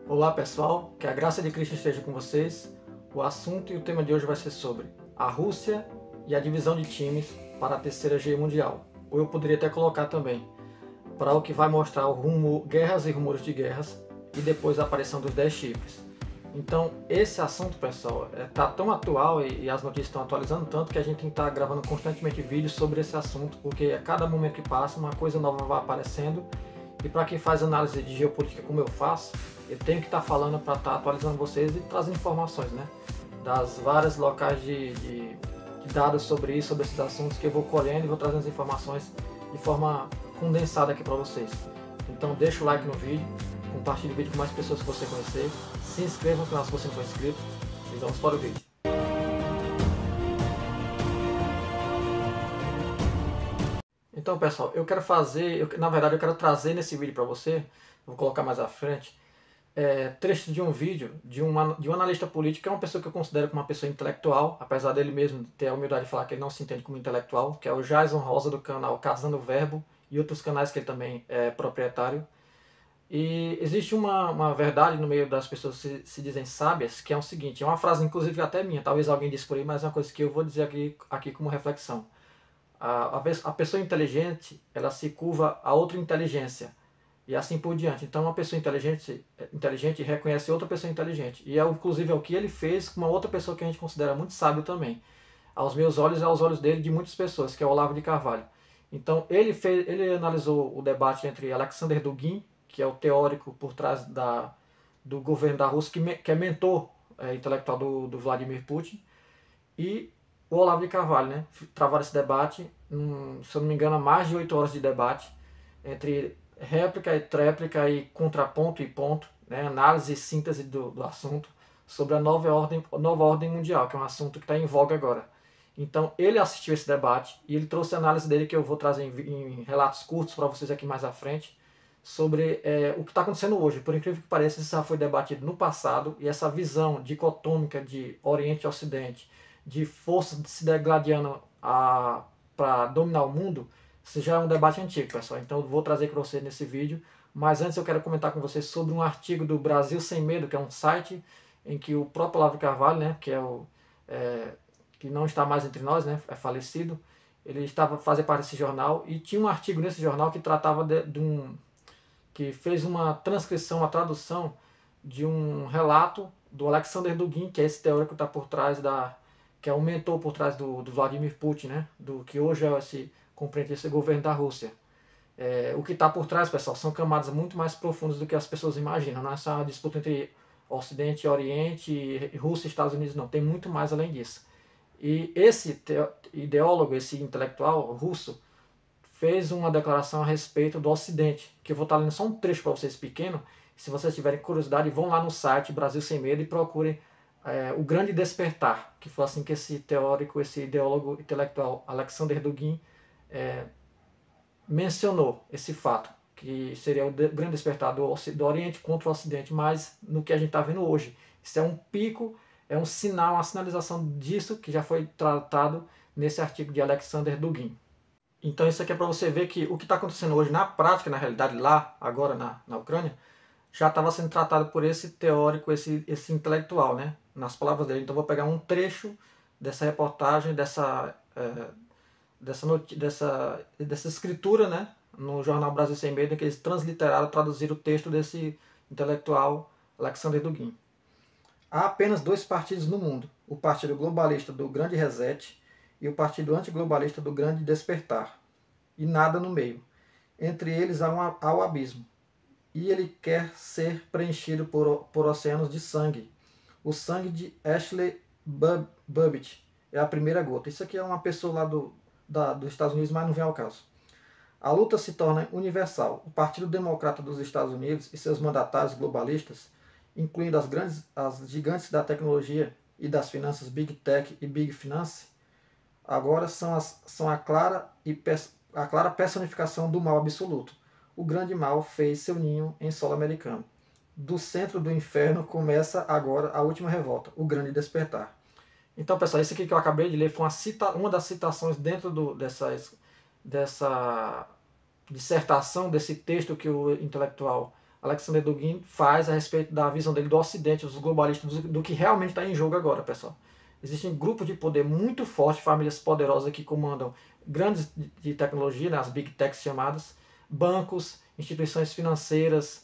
Olá pessoal, que a graça de Cristo esteja com vocês. O assunto e o tema de hoje vai ser sobre a Rússia e a divisão de times para a terceira Guerra Mundial. Ou eu poderia até colocar também, para o que vai mostrar o rumo, guerras e rumores de guerras e depois a aparição dos 10 chifres. Então esse assunto, pessoal, está tão atual e as notícias estão atualizando tanto que a gente tem que estar gravando constantemente vídeos sobre esse assunto, porque a cada momento que passa uma coisa nova vai aparecendo. E para quem faz análise de geopolítica como eu faço, eu tenho que estar falando para estar atualizando vocês e trazendo informações, né? Das várias locais de dados sobre isso, sobre esses assuntos que eu vou colhendo e vou trazendo as informações de forma condensada aqui para vocês. Então deixa o like no vídeo, compartilhe o vídeo com mais pessoas que você conhecer, se inscreva no canal se você não for inscrito e vamos para o vídeo. Então pessoal, eu quero fazer, na verdade eu quero trazer nesse vídeo para você, vou colocar mais à frente, trecho de um vídeo de um analista político, que é uma pessoa que eu considero como uma pessoa intelectual, apesar dele mesmo ter a humildade de falar que ele não se entende como intelectual, que é o Jason Rosa do canal Casando Verbo e outros canais que ele também é proprietário. E existe uma verdade no meio das pessoas que se dizem sábias, que é o seguinte, é uma frase inclusive até minha, talvez alguém disse por aí, mas é uma coisa que eu vou dizer aqui como reflexão. A pessoa inteligente, ela se curva a outra inteligência e assim por diante. Então, uma pessoa inteligente reconhece outra pessoa inteligente. E é inclusive é o que ele fez com uma outra pessoa que a gente considera muito sábio também. Aos meus olhos e aos olhos dele, de muitas pessoas, que é o Olavo de Carvalho. Então, ele analisou o debate entre Alexander Dugin, que é o teórico por trás do governo da Rússia, que é mentor intelectual do Vladimir Putin, e o Olavo de Carvalho, né? Travaram esse debate, se eu não me engano, mais de 8 horas de debate, entre réplica e tréplica e contraponto e ponto, né? Análise e síntese do assunto, sobre a nova ordem mundial, que é um assunto que está em voga agora. Então, ele assistiu esse debate e ele trouxe a análise dele, que eu vou trazer em relatos curtos para vocês aqui mais à frente, sobre o que está acontecendo hoje. Por incrível que pareça, isso já foi debatido no passado, e essa visão dicotômica de Oriente e Ocidente, de força se degladiando para dominar o mundo, isso já é um debate antigo, pessoal. Então eu vou trazer para vocês nesse vídeo. Mas antes eu quero comentar com vocês sobre um artigo do Brasil Sem Medo, que é um site em que o próprio Olavo de Carvalho, né, que não está mais entre nós, né, é falecido, ele estava fazendo parte desse jornal e tinha um artigo nesse jornal que tratava que fez uma transcrição, uma tradução de um relato do Alexander Dugin, que é esse teórico que está por trás que é o mentor por trás do Vladimir Putin, né? Do que hoje compreende esse governo da Rússia. O que está por trás, pessoal, são camadas muito mais profundas do que as pessoas imaginam. Não é essa disputa entre Ocidente e Oriente, Rússia e Estados Unidos, não. Tem muito mais além disso. E esse ideólogo, esse intelectual russo, fez uma declaração a respeito do Ocidente, que eu vou estar lendo só um trecho para vocês pequeno. Se vocês tiverem curiosidade, vão lá no site Brasil Sem Medo e procurem O Grande Despertar, que foi assim que esse teórico, esse ideólogo intelectual Alexander Dugin mencionou esse fato, que seria o grande despertar do Oriente contra o Ocidente, mas no que a gente está vendo hoje. Isso é um pico, é um sinal, uma sinalização disso que já foi tratado nesse artigo de Alexander Dugin. Então isso aqui é para você ver que o que está acontecendo hoje na prática, na realidade lá, agora na Ucrânia, já estava sendo tratado por esse teórico, esse intelectual, né? Nas palavras dele. Então vou pegar um trecho dessa reportagem, dessa escritura, né? No jornal Brasil Sem Medo, em que eles transliteraram, traduziram o texto desse intelectual Alexander Dugin. Há apenas dois partidos no mundo, o Partido Globalista do Grande Reset e o Partido Antiglobalista do Grande Despertar, e nada no meio. Entre eles há o abismo, e ele quer ser preenchido por oceanos de sangue. O sangue de Ashley Babbitt é a primeira gota. Isso aqui é uma pessoa lá dos Estados Unidos, mas não vem ao caso. A luta se torna universal. O Partido Democrata dos Estados Unidos e seus mandatários globalistas, incluindo as gigantes da tecnologia e das finanças Big Tech e Big Finance, agora são a clara personificação do mal absoluto. O grande mal fez seu ninho em solo americano. Do centro do inferno começa agora a última revolta, o grande despertar. Então, pessoal, isso aqui que eu acabei de ler foi uma das citações dentro dessa dissertação, desse texto que o intelectual Alexander Dugin faz a respeito da visão dele do Ocidente, dos globalistas, do que realmente está em jogo agora, pessoal. Existem grupos de poder muito fortes, famílias poderosas que comandam grandes de tecnologia, né, as big techs chamadas, bancos, instituições financeiras,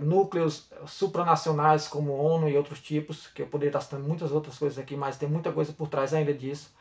núcleos supranacionais como ONU e outros tipos, que eu poderia estar citando muitas outras coisas aqui, mas tem muita coisa por trás ainda disso.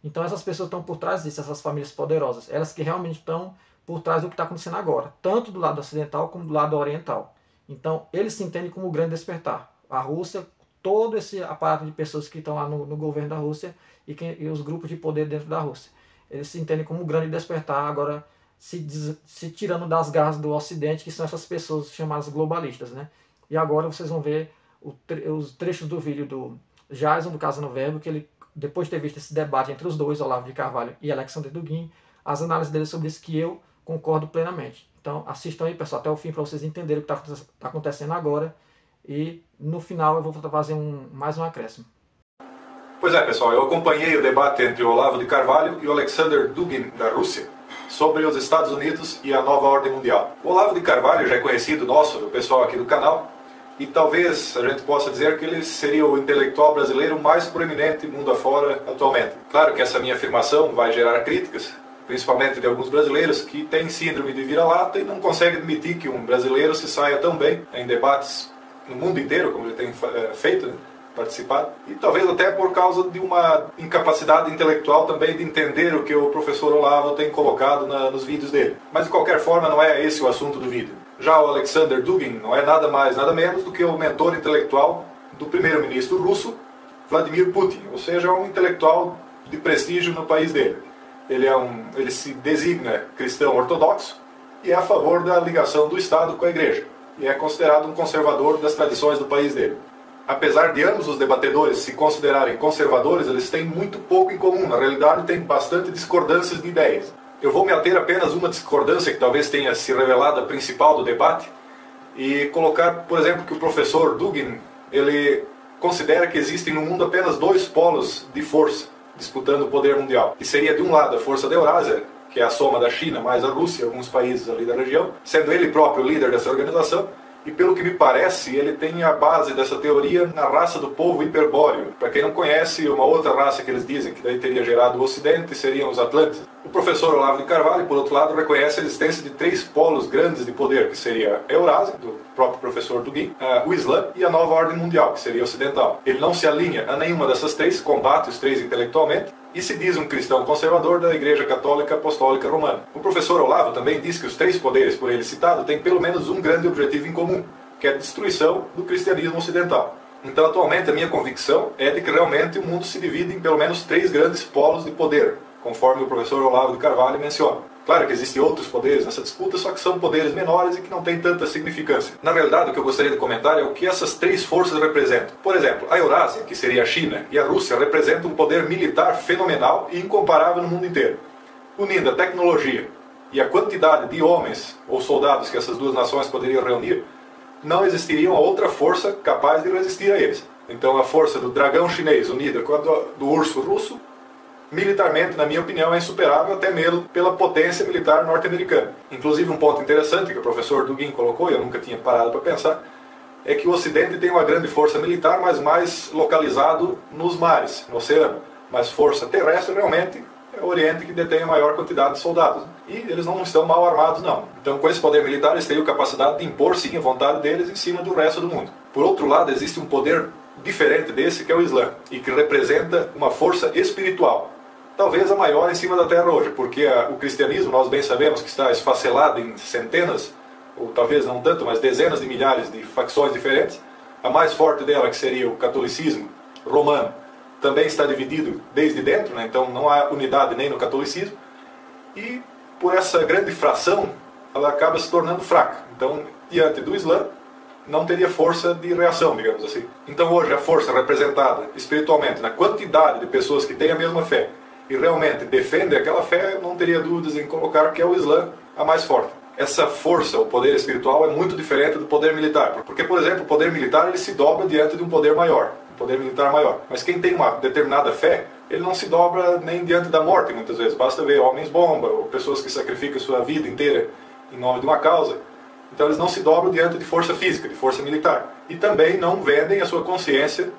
Então essas pessoas estão por trás disso, essas famílias poderosas, elas que realmente estão por trás do que está acontecendo agora, tanto do lado ocidental como do lado oriental. Então eles se entendem como o grande despertar. A Rússia, todo esse aparato de pessoas que estão lá no governo da Rússia e os grupos de poder dentro da Rússia, eles se entendem como o grande despertar agora, se tirando das garras do Ocidente, que são essas pessoas chamadas globalistas, né? E agora vocês vão ver os trechos do vídeo do Jason, do Casa no Verbo, que ele, depois de ter visto esse debate entre os dois, Olavo de Carvalho e Alexander Dugin, as análises dele sobre isso que eu concordo plenamente. Então assistam aí, pessoal, até o fim para vocês entenderem o que está acontecendo agora. E no final eu vou fazer mais um acréscimo. Pois é, pessoal, eu acompanhei o debate entre o Olavo de Carvalho e o Alexander Dugin, da Rússia, sobre os Estados Unidos e a nova ordem mundial. O Olavo de Carvalho já é conhecido nosso, do pessoal aqui do canal, e talvez a gente possa dizer que ele seria o intelectual brasileiro mais proeminente mundo afora atualmente. Claro que essa minha afirmação vai gerar críticas, principalmente de alguns brasileiros que têm síndrome de vira-lata e não conseguem admitir que um brasileiro se saia tão bem em debates no mundo inteiro, como ele tem feito, né? Participado, e talvez até por causa de uma incapacidade intelectual também de entender o que o professor Olavo tem colocado nos vídeos dele. Mas de qualquer forma não é esse o assunto do vídeo. Já o Alexander Dugin não é nada mais, nada menos do que o mentor intelectual do primeiro-ministro russo, Vladimir Putin, ou seja, um intelectual de prestígio no país dele. Ele se designa cristão ortodoxo e é a favor da ligação do Estado com a Igreja, e é considerado um conservador das tradições do país dele. Apesar de ambos os debatedores se considerarem conservadores, eles têm muito pouco em comum. Na realidade, tem bastante discordâncias de ideias. Eu vou me ater apenas uma discordância que talvez tenha se revelado a principal do debate e colocar, por exemplo, que o professor Dugin, ele considera que existem no mundo apenas dois polos de força disputando o poder mundial. Que seria, de um lado, a força da Eurásia, que é a soma da China mais a Rússia e alguns países ali da região, sendo ele próprio o líder dessa organização. E pelo que me parece, ele tem a base dessa teoria na raça do povo hiperbóreo. Para quem não conhece, uma outra raça que eles dizem que daí teria gerado o Ocidente seriam os Atlantes. O professor Olavo de Carvalho, por outro lado, reconhece a existência de três polos grandes de poder, que seria a Eurásia, do próprio professor Dugin, o Islã e a nova ordem mundial, que seria ocidental. Ele não se alinha a nenhuma dessas três, combate os três intelectualmente, e se diz um cristão conservador da Igreja Católica Apostólica Romana. O professor Olavo também diz que os três poderes por ele citado têm pelo menos um grande objetivo em comum, que é a destruição do cristianismo ocidental. Então, atualmente, a minha convicção é de que realmente o mundo se divide em pelo menos três grandes polos de poder, conforme o professor Olavo de Carvalho menciona. Claro que existem outros poderes nessa disputa, só que são poderes menores e que não têm tanta significância. Na realidade, o que eu gostaria de comentar é o que essas três forças representam. Por exemplo, a Eurásia, que seria a China, e a Rússia representam um poder militar fenomenal e incomparável no mundo inteiro. Unindo a tecnologia e a quantidade de homens ou soldados que essas duas nações poderiam reunir, não existiria uma outra força capaz de resistir a eles. Então a força do dragão chinês unida com a do urso russo, militarmente, na minha opinião, é insuperável até mesmo pela potência militar norte-americana. Inclusive um ponto interessante que o professor Dugin colocou, e eu nunca tinha parado para pensar, é que o Ocidente tem uma grande força militar, mas mais localizado nos mares, no oceano. Mas força terrestre realmente é o Oriente que detém a maior quantidade de soldados. E eles não estão mal armados, não. Então, com esse poder militar, eles teriam capacidade de impor, sim, a vontade deles em cima do resto do mundo. Por outro lado, existe um poder diferente desse, que é o Islã, e que representa uma força espiritual. Talvez a maior em cima da Terra hoje, porque o cristianismo, nós bem sabemos que está esfacelado em centenas, ou talvez não tanto, mas dezenas de milhares de facções diferentes. A mais forte dela, que seria o catolicismo romano, também está dividido desde dentro, né? Então não há unidade nem no catolicismo, e por essa grande fração ela acaba se tornando fraca. Então, diante do Islã, não teria força de reação, digamos assim. Então hoje a força representada espiritualmente na quantidade de pessoas que têm a mesma fé e realmente defendem aquela fé, eu não teria dúvidas em colocar que é o Islã a mais forte. Essa força, o poder espiritual, é muito diferente do poder militar. Porque, por exemplo, o poder militar ele se dobra diante de um poder maior, um poder militar maior. Mas quem tem uma determinada fé, ele não se dobra nem diante da morte, muitas vezes. Basta ver homens-bomba, ou pessoas que sacrificam sua vida inteira em nome de uma causa. Então eles não se dobram diante de força física, de força militar. E também não vendem a sua consciência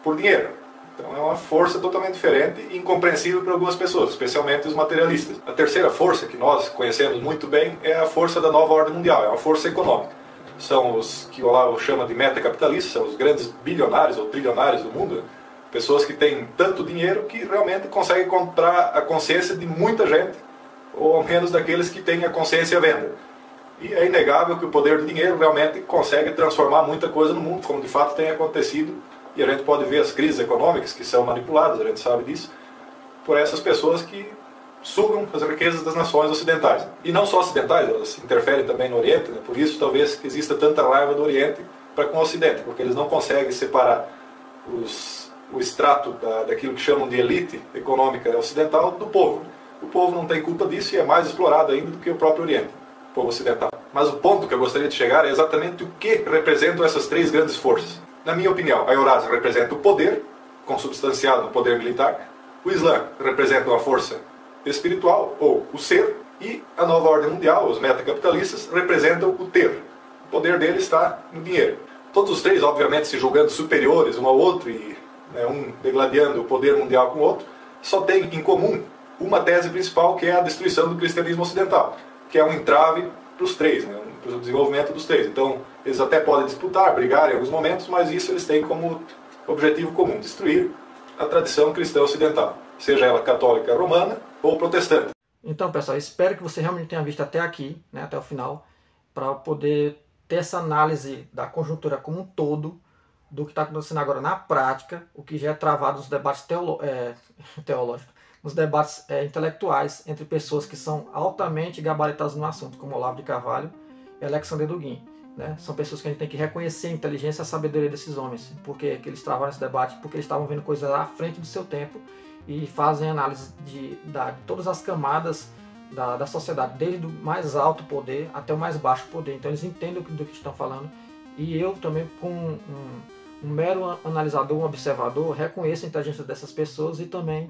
por dinheiro. Então é uma força totalmente diferente e incompreensível para algumas pessoas, especialmente os materialistas. A terceira força, que nós conhecemos muito bem, é a força da nova ordem mundial, é uma força econômica. São os que o Olavo chama de metacapitalistas, são os grandes bilionários ou trilionários do mundo, pessoas que têm tanto dinheiro que realmente conseguem comprar a consciência de muita gente, ou ao menos daqueles que têm a consciência à venda. E é inegável que o poder do dinheiro realmente consegue transformar muita coisa no mundo, como de fato tem acontecido. E a gente pode ver as crises econômicas que são manipuladas, a gente sabe disso, por essas pessoas que sugam as riquezas das nações ocidentais. E não só ocidentais, elas interferem também no Oriente, né? Por isso talvez exista tanta raiva do Oriente para com o Ocidente, porque eles não conseguem separar o extrato daquilo que chamam de elite econômica ocidental do povo. O povo não tem culpa disso e é mais explorado ainda do que o próprio Oriente, o povo ocidental. Mas o ponto que eu gostaria de chegar é exatamente o que representam essas três grandes forças. Na minha opinião, a Eurásia representa o poder, consubstanciado no poder militar. O Islã representa uma força espiritual, ou o ser. E a nova ordem mundial, os metacapitalistas, representam o ter. O poder dele está no dinheiro. Todos os três, obviamente, se julgando superiores um ao outro e um degladiando o poder mundial com o outro, só tem em comum uma tese principal, que é a destruição do cristianismo ocidental, que é um entrave para os três, para o desenvolvimento dos três. Então, eles até podem disputar, brigar em alguns momentos, mas isso eles têm como objetivo comum, destruir a tradição cristã ocidental, seja ela católica romana ou protestante. Então, pessoal, espero que você realmente tenha visto até aqui, até o final, para poder ter essa análise da conjuntura como um todo, do que está acontecendo agora na prática, o que já é travado nos debates teológicos, nos debates intelectuais entre pessoas que são altamente gabaritadas no assunto, como Olavo de Carvalho e Alexander Dugin. São pessoas que a gente tem que reconhecer a inteligência e a sabedoria desses homens. Por que eles travaram esse debate? Porque eles estavam vendo coisas à frente do seu tempo e fazem análise de todas as camadas da sociedade, desde o mais alto poder até o mais baixo poder. Então eles entendem do que estão falando. E eu também, como um mero analisador, um observador, reconheço a inteligência dessas pessoas e também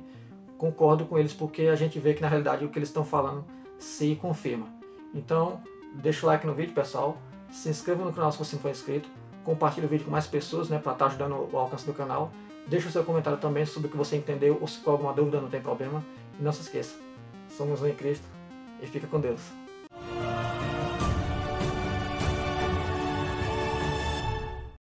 concordo com eles, porque a gente vê que na realidade o que eles estão falando se confirma. Então, deixa o like no vídeo, pessoal. Se inscreva no canal se você não for inscrito. Compartilhe o vídeo com mais pessoas, para estar ajudando o alcance do canal. Deixe o seu comentário também sobre o que você entendeu ou se ficou alguma dúvida, não tem problema. E não se esqueça, somos um em Cristo e fica com Deus.